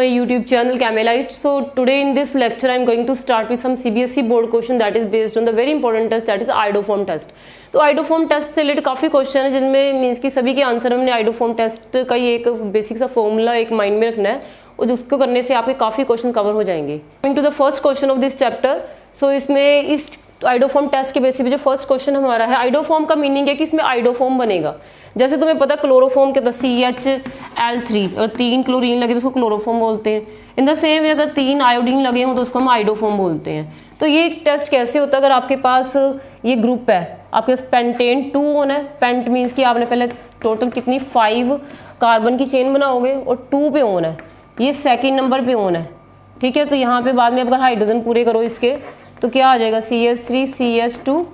my YouTube channel Camelite. So today in this lecture I am going to start with some CBSE board question that is based on the very important test that is iodoform test. तो iodoform test से related काफ़ी question है जिनमें means की सभी के answer हमने iodoform test का ही एक बेसिक सा फॉर्मूला एक माइंड में रखना है और उसको करने से आपके काफ़ी क्वेश्चन कवर हो जाएंगे. Coming to the first question of this chapter. So इसमें इस आइडोफॉर्म टेस्ट के बेसिस पे जो फर्स्ट क्वेश्चन हमारा है, आइडोफॉर्म का मीनिंग है कि इसमें आइडोफॉर्म बनेगा. जैसे तुम्हें पता क्लोरोफॉर्म क्या होता है, CHL3 और 3 क्लोरीन लगे तो उसको क्लोरोफॉर्म बोलते हैं. इन द सेम वे अगर 3 आयोडीन लगे हों तो उसको हम आइडोफॉर्म बोलते हैं. तो ये टेस्ट कैसे होता है, अगर आपके पास ये ग्रुप है, आपके पास पेंटेन 2 ऑन है. पेंट मीन्स कि आपने पहले टोटल कितनी 5 कार्बन की चेन बनाओगे और 2 पे ऑन है, ये सेकेंड नंबर पे ऑन है. ठीक है, तो यहाँ पे बाद में अगर हाइड्रोजन पूरे करो इसके तो क्या आ जाएगा CH3 CH2.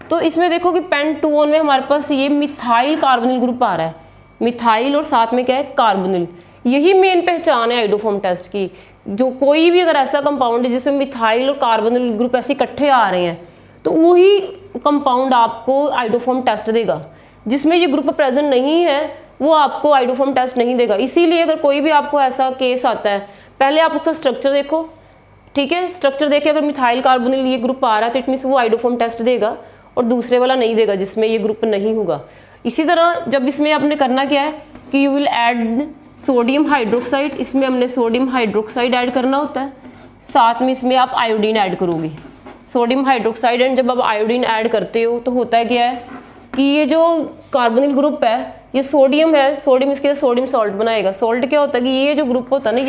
तो इसमें देखो कि पेंट 2 ऑन में हमारे पास ये मिथाइल कार्बोनिल ग्रुप आ रहा है. मिथाइल और साथ में क्या है, कार्बोनिल. यही मेन पहचान है आइडोफॉर्म टेस्ट की. जो कोई भी अगर ऐसा कंपाउंड है जिसमें मिथाइल और कार्बोनिल ग्रुप ऐसे इकट्ठे आ रहे हैं तो वही कंपाउंड आपको आइडोफॉर्म टेस्ट देगा. जिसमें ये ग्रुप प्रेजेंट नहीं है वो आपको आइडोफॉर्म टेस्ट नहीं देगा. इसीलिए अगर कोई भी आपको ऐसा केस आता है, पहले आप उसका स्ट्रक्चर देखो. ठीक है, स्ट्रक्चर देखे अगर मिथाइल कार्बोनिल ये ग्रुप आ रहा है तो इट मीन्स वो आइडोफॉर्म टेस्ट देगा और दूसरे वाला नहीं देगा जिसमें ये ग्रुप नहीं होगा. इसी तरह जब इसमें आपने करना क्या है कि you will add sodium hydroxide. इसमें हमने सोडियम हाइड्रोक्साइड ऐड करना होता है, साथ में इसमें आप आयोडीन ऐड करोगे. सोडियम हाइड्रोक्साइड एंड जब आप आयोडीन ऐड करते हो तो होता है क्या है कि ये जो कार्बोनिल ग्रुप है ये सोडियम है, सोडियम इसके सोडियम सॉल्ट बनाएगा. सॉल्ट क्या होता है कि ये जो ग्रुप होता है ना,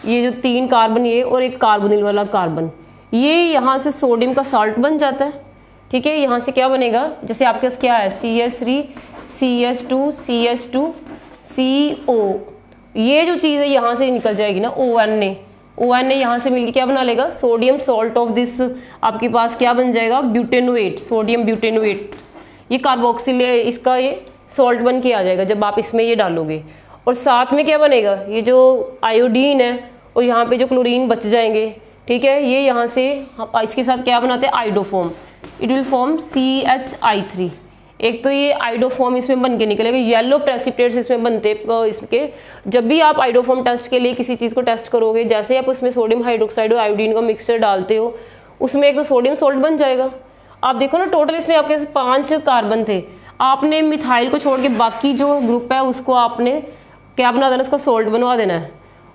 ये जो 3 कार्बन ये और एक कार्बोनिल वाला कार्बन, ये यहाँ से सोडियम का सॉल्ट बन जाता है. ठीक है, यहाँ से क्या बनेगा, जैसे आपके पास क्या है CH3 CH2 CH2 CO. ये जो चीज़ है यहाँ से निकल जाएगी ना, ONA यहाँ से मिलकर क्या बना लेगा, सोडियम सॉल्ट ऑफ दिस. आपके पास क्या बन जाएगा, ब्यूटेनोएट, सोडियम ब्यूटेनोएट. ये कार्बोक्सिल इसका ये सॉल्ट बन के आ जाएगा जब आप इसमें ये डालोगे. और साथ में क्या बनेगा, ये जो आयोडीन है और यहाँ पे जो क्लोरीन बच जाएंगे. ठीक है, ये यहाँ से इसके साथ क्या बनाते हैं, iodoform. It will form CHI3. एक तो ये आइडोफॉर्म इसमें बन के निकलेगा. येलो प्रेसिपिटेट्स इसमें बनते इसके. जब भी आप आइडोफॉर्म टेस्ट के लिए किसी चीज़ को टेस्ट करोगे, जैसे आप उसमें सोडियम हाइड्रोक्साइड और आयोडीन का मिक्सचर डालते हो, उसमें एक तो सोडियम सॉल्ट बन जाएगा. आप देखो ना, टोटल इसमें आपके 5 कार्बन थे. आपने मिथाइल को छोड़ के बाकी जो ग्रुप है उसको आपने क्या बना देना, इसका सॉल्ट बनवा देना है.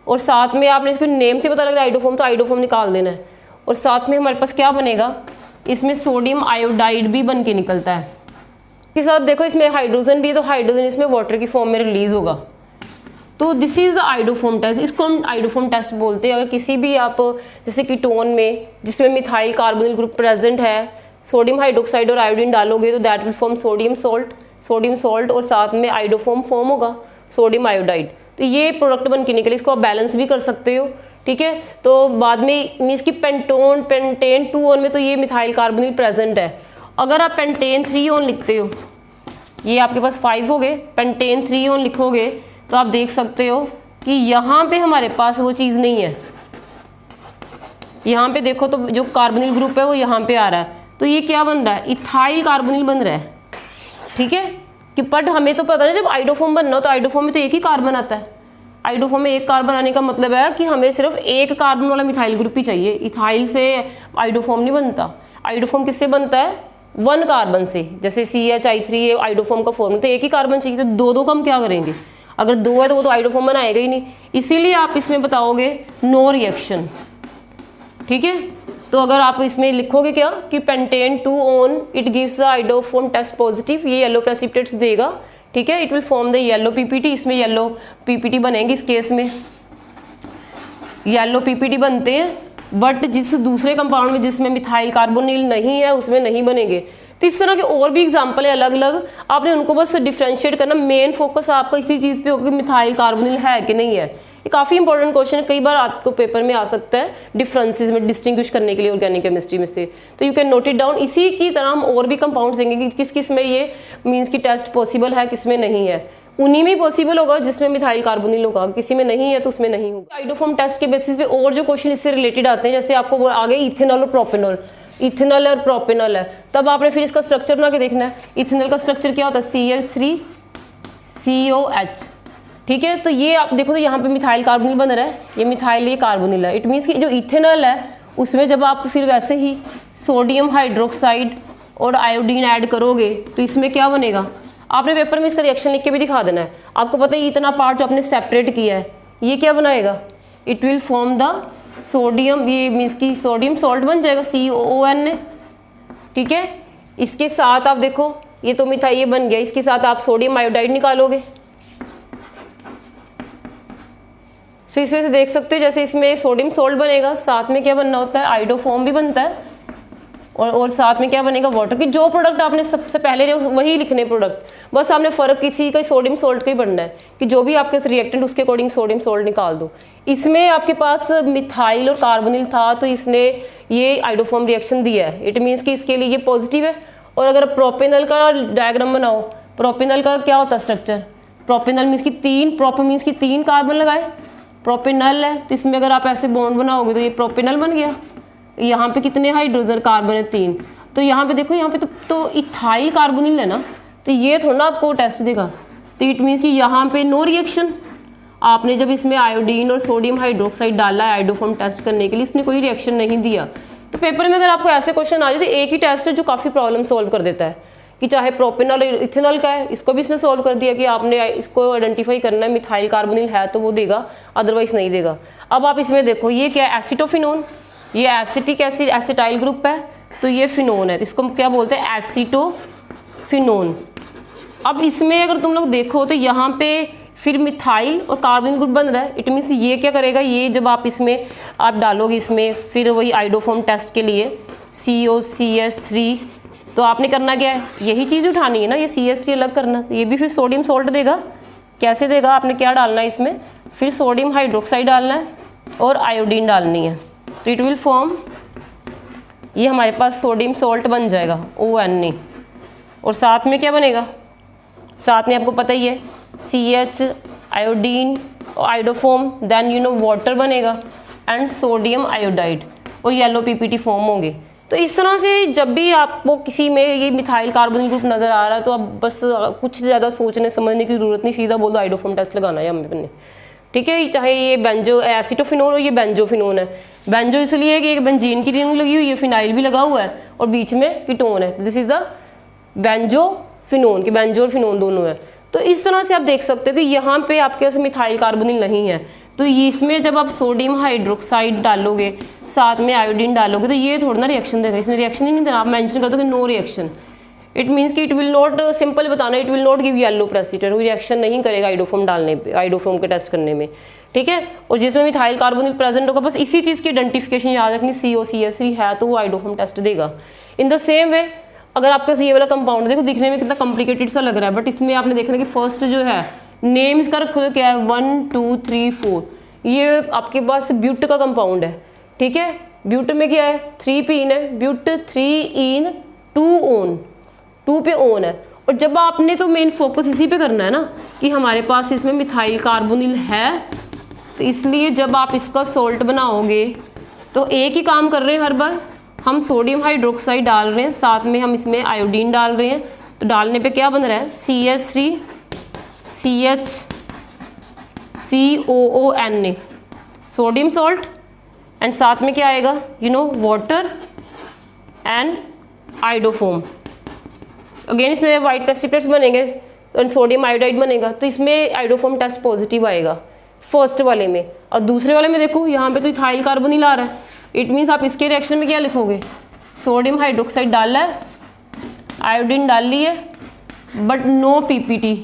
और साथ में आपने इसको नेम से पता लग रहा है आइडोफॉर्म, तो आइडोफॉर्म निकाल देना है. और साथ में हमारे पास क्या बनेगा, इसमें सोडियम आयोडाइड भी बन के निकलता है. इसके साथ देखो इसमें हाइड्रोजन भी है, तो हाइड्रोजन इसमें वाटर की फॉर्म में रिलीज होगा. तो this is the iodoform test. इसको हम आइडोफॉर्म टेस्ट बोलते हैं. अगर किसी भी आप जैसे कीटोन में जिसमें मिथाइल कार्बोनिल ग्रुप प्रेजेंट है, सोडियम हाइड्रोक्साइड और आयोडीन डालोगे तो that will form sodium salt और साथ में आइडोफॉर्म फॉर्म होगा, सोडियम आयोडाइड. तो ये प्रोडक्ट बन के निकले. इसको आप बैलेंस भी कर सकते हो. ठीक है, तो बाद में मीन्स की पेंटेन 2 ऑन में तो ये मिथाइल कार्बोनिल प्रेजेंट है. अगर आप पेंटेन 3 ऑन लिखते हो, ये आपके पास 5 हो गए, पेंटेन 3 ऑन लिखोगे तो आप देख सकते हो कि यहाँ पे हमारे पास वो चीज़ नहीं है. यहाँ पे देखो तो जो कार्बोनिल ग्रुप है वो यहाँ पे आ रहा है. तो ये क्या बन रहा है, इथाइल कार्बोनिल बन रहा है. ठीक है, कि बट हमें तो पता नहीं जब आइडोफॉर्म बनना हो तो आइडोफॉर्म में तो एक ही कार्बन आता है. आइडोफॉर्म में एक कार्बन आने का मतलब है कि हमें सिर्फ एक कार्बन वाला मिथाइल ग्रुप ही चाहिए. इथाइल से आइडोफॉर्म नहीं बनता. आइडोफॉर्म किससे बनता है, 1 कार्बन से. जैसे CHI3 आइडोफॉर्म का फॉर्म, तो एक ही कार्बन चाहिए. तो 2 का हम क्या करेंगे, अगर 2 है तो वो तो आइडोफॉर्म बनाएगा ही नहीं. इसीलिए आप इसमें बताओगे नो रिएक्शन. ठीक है, तो अगर आप इसमें लिखोगे क्या कि pentane 2 on it gives the iodoform test positive, ये येलो प्रेसिपिटेट्स देगा. ठीक है, it will form the yellow PPT. इसमें येलो PPT बनेंगे. इस केस में येलो PPT बनते हैं, बट जिस दूसरे कंपाउंड में जिसमें मिथाइल कार्बोनिल नहीं है उसमें नहीं बनेंगे. तो इस तरह के और भी एग्जाम्पल है अलग अलग. आपने उनको बस डिफ्रेंशिएट करना. मेन फोकस आपका इसी चीज़ पे होगा कि मिथाइल कार्बोनिल है कि नहीं है. ये काफ़ी इंपॉर्टेंट क्वेश्चन है, कई बार आपको पेपर में आ सकता है डिफरेंसेस में डिस्टिंग्विश करने के लिए ऑर्गेनिक केमिस्ट्री में से. तो you can note it down. इसी की तरह हम और भी कंपाउंड्स देंगे कि किस किस में ये मीन्स की टेस्ट पॉसिबल है, किस में नहीं है. उन्हीं में पॉसिबल होगा जिसमें मिथाइल कार्बोनिल होगा, किसी में नहीं है तो उसमें नहीं होगा. आइडोफॉर्म टेस्ट के बेसिस पे और जो क्वेश्चन इससे रिलेटेड आते हैं, जैसे आपको आगे इथेनॉल और प्रोपेनॉल, इथेनॉल और प्रोपेनॉल है, तब आपने फिर इसका स्ट्रक्चर बना के देखना है. इथेनॉल का स्ट्रक्चर क्या होता है, CH3COH. ठीक है। तो ये आप देखो, तो यहाँ पे मिथाइल कार्बोनिल बन रहा है, ये मिथाइल, ये कार्बोनिल है। इट मीन्स कि जो इथेनॉल है उसमें जब आप फिर वैसे ही सोडियम हाइड्रोक्साइड और आयोडीन ऐड करोगे तो इसमें क्या बनेगा, आपने पेपर में इसका रिएक्शन लिख के भी दिखा देना है। आपको पता है इतना पार्ट जो आपने सेपरेट किया है ये क्या बनाएगा, it will form the sodium, ये मीन्स की सोडियम सॉल्ट बन जाएगा, COON, ठीक है। इसके साथ आप देखो ये तो मिथाइल ये बन गया, इसके साथ आप सोडियम आयोडाइड निकालोगे। तो इस वजह से देख सकते हो जैसे इसमें सोडियम सॉल्ट बनेगा, साथ में क्या बनना होता है, आइडोफॉर्म भी बनता है, और साथ में क्या बनेगा, वाटर की। जो प्रोडक्ट आपने सबसे पहले वही लिखने प्रोडक्ट, बस आपने फ़र्क किसी का सोडियम सॉल्ट का ही बनना है कि जो भी आपके रिएक्टेंट उसके अकॉर्डिंग सोडियम सॉल्ट निकाल दो। इसमें आपके पास मिथाइल और कार्बोनिल था तो इसने ये आइडोफॉर्म रिएक्शन दिया है, इट मीन्स कि इसके लिए ये पॉजिटिव है। और अगर प्रोपेनल का डायग्राम बनाओ, प्रोपेनल का क्या होता है स्ट्रक्चर, प्रोपेनल मीन्स की तीन कार्बन लगाए, प्रोपेनल है तो इसमें अगर आप ऐसे बॉन्ड बनाओगे तो ये प्रोपेनल बन गया। यहाँ पे कितने हाइड्रोजन कार्बन है, 3। तो यहाँ पे देखो, यहाँ पे तो इथाइल कार्बोनिल है ना, तो ये थोड़ा ना आपको टेस्ट देगा। तो इट मीन्स कि यहाँ पे नो रिएक्शन। आपने जब इसमें आयोडीन और सोडियम हाइड्रोक्साइड डाला है आइडोफॉर्म टेस्ट करने के लिए, इसने कोई रिएक्शन नहीं दिया। तो पेपर में अगर आपको ऐसे क्वेश्चन आ जाए तो एक ही टेस्ट है जो काफ़ी प्रॉब्लम सॉल्व कर देता है, कि चाहे प्रोपेनॉल इथेनॉल का है, इसको भी इसने सॉल्व कर दिया कि आपने इसको आइडेंटिफाई करना है, मिथाइल कार्बोनिल है तो वो देगा, अदरवाइज नहीं देगा। अब आप इसमें देखो ये क्या है, एसिटोफिनोन, ये एसिटिक एसिड एसिटाइल ग्रुप है, तो ये फिनोन है, तो इसको क्या बोलते हैं, एसिटोफिनोन। अब इसमें अगर तुम लोग देखो तो यहाँ पे फिर मिथाइल और कार्बोनिल ग्रुप बन रहा है, इट मीन्स ये क्या करेगा, ये जब आप इसमें आप डालोगे इसमें फिर वही आइडोफॉर्म टेस्ट के लिए COCS3, तो आपने करना क्या है, यही चीज़ उठानी है ना, ये CH3 अलग करना, तो ये भी फिर सोडियम सॉल्ट देगा। कैसे देगा, आपने क्या डालना है इसमें, फिर सोडियम हाइड्रोक्साइड डालना है और आयोडीन डालनी है, तो इट विल फॉर्म, ये हमारे पास सोडियम सॉल्ट बन जाएगा ONE। और साथ में क्या बनेगा, साथ में आपको पता ही है CH आयोडीन और iodoform, then you know water बनेगा एंड सोडियम आयोडाइड, और येलो PPT फॉर्म होंगे। तो इस तरह से जब भी आपको किसी में ये मिथाइल कार्बोनिल ग्रुप नज़र आ रहा है तो आप बस कुछ ज़्यादा सोचने समझने की ज़रूरत नहीं, सीधा बोल दो आइडोफॉर्म टेस्ट लगाना है हमने, ठीक है। चाहे ये बेंजो एसिटोफिनोन और ये बेंजोफिनोन है, बेंजो इसलिए कि एक बेंजीन की रिंग लगी हुई है, फिनाइल भी लगा हुआ है और बीच में कीटोन है, दिस इज द बेंजोफिनोन, कि बेंजो और फिनोन दोनों है। तो इस तरह से आप देख सकते हो कि यहाँ पे आपके पास मिथाइल कार्बोनिल नहीं है, तो इसमें जब आप सोडियम हाइड्रोक्साइड डालोगे साथ में आयोडीन डालोगे तो ये थोड़ा ना रिएक्शन देगा, इसने रिएक्शन ही नहीं देना, आप मेंशन कर दो कि नो रिएक्शन, इट मीन्स कि इट विल नॉट, सिंपल बताना, it will not give yellow precipitate, कोई रिएक्शन नहीं करेगा आइडोफॉर्म डालने पे, आइडोफॉर्म के टेस्ट करने में, ठीक है। और जिसमें मिथाइल कार्बोनिल प्रेजेंट होगा बस इसी चीज़ की आइडेंटिफिकेशन याद रखनी, COCS3 है तो वो आइडोफॉर्म टेस्ट देगा। इन द सेम वे अगर आपका ये वाला कंपाउंड देखो, दिखने में कितना कॉम्प्लिकेटेड सा लग रहा है, बट इसमें आपने देखना कि फर्स्ट जो है नेम इसका रखो तो क्या है, 1 2 3 4, ये आपके पास ब्यूट का कंपाउंड है, ठीक है। ब्यूट में क्या है, 3 पीन है, ब्यूट 3 इन 2 ओन, 2 पे ओन है। और जब आपने तो मेन फोकस इसी पे करना है ना कि हमारे पास इसमें मिथाइल कार्बोनिल है, तो इसलिए जब आप इसका सॉल्ट बनाओगे तो एक ही काम कर रहे हैं, हर बार हम सोडियम हाइड्रोक्साइड डाल रहे हैं, साथ में हम इसमें आयोडीन डाल रहे हैं, तो डालने पे क्या बन रहा है, CH3 COON, sodium salt, and साथ में क्या आएगा, you know water and iodoform. Again इसमें वाइट प्रेसिपिटेट्स बनेंगे तो सोडियम आयोडाइड बनेगा, तो इसमें आइडोफॉर्म टेस्ट पॉजिटिव आएगा फर्स्ट वाले में। और दूसरे वाले में देखो यहाँ पे तो इथाइल कार्बोनिल आ रहा है, इट मीन्स आप इसके रिएक्शन में क्या लिखोगे, सोडियम हाइड्रोक्साइड डाला है, आयोडीन डाल ली है, but no PPT,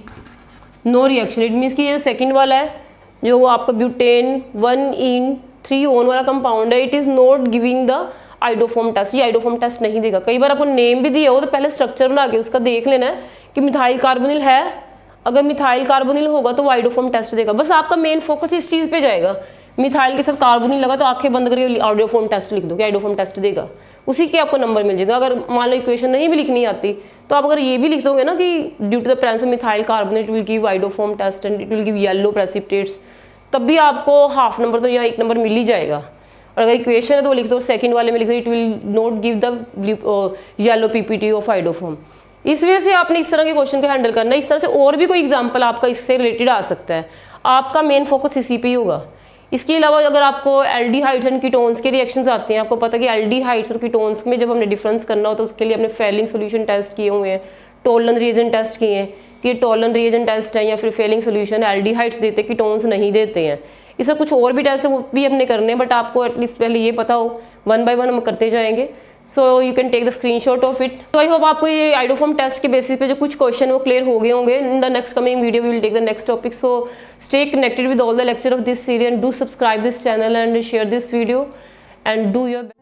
no reaction. It means कि ये सेकंड वाला है जो आपका ब्यूटेन 1 इन 3 ओन वाला कंपाउंड है, it is not giving the iodoform test, ये आइडोफॉर्म टेस्ट नहीं देगा। कई बार आपको नेम भी दिया हो तो पहले स्ट्रक्चर बना के उसका देख लेना है कि मिथाइल कार्बोनिल है, अगर मिथाइल कार्बोनिल होगा तो वो आइडोफॉर्म टेस्ट देगा। बस आपका मेन फोकस इस चीज़ पे जाएगा, मिथाइल के साथ कार्बोनिल लगा तो आंखें बंद करके आइडोफॉर्म टेस्ट लिख दो कि आइडोफॉर्म टेस्ट देगा, उसी के आपको नंबर मिल जाएगा। अगर मान लो इक्वेशन नहीं भी लिखनी आती तो आप अगर ये भी लिख दोगे ना कि due to the presence of methyl carbonate will give iodoform test and it will give yellow precipitates, तब भी आपको हाफ नंबर तो या 1 नंबर मिल ही जाएगा। और अगर इक्वेशन है तो वो लिख दो, सेकंड वाले में लिख दो it will not give the yellow PPT of iodoform. इस वजह से आपने इस तरह के क्वेश्चन को हैंडल करना है। इस तरह से और भी कोई एग्जांपल आपका इससे रिलेटेड आ सकता है। आपका मेन फोकस इसी पे ही होगा। इसके अलावा अगर आपको एल्डिहाइड्स एंड कीटोन्स के रिएक्शंस आते हैं, आपको पता है कि एल्डिहाइड्स और कीटोन्स में जब हमने डिफरेंस करना हो तो उसके लिए हमने फेलिंग सोल्यूशन टेस्ट किए हुए हैं, टोलन रिएजेंट टेस्ट किए हैं कि टोलन रिएजेंट टेस्ट है या फिर फेलिंग सोल्यूशन, एल्डिहाइड्स देते हैं कीटोन्स नहीं देते हैं। इसका कुछ और भी टेस्ट वो भी हमने करने हैं, बट आपको एटलीस्ट पहले ये पता हो, 1 बाय 1 हम करते जाएंगे। So you can take the screenshot of it. तो आई होप आपको ये आइडोफॉर्म टेस्ट के बेसिस पे जो कुछ क्वेश्चन वो क्लियर हो गए होंगे। In the next coming video we will take the next topic. So stay connected with all the lecture of this series and do subscribe this channel and share this video and do your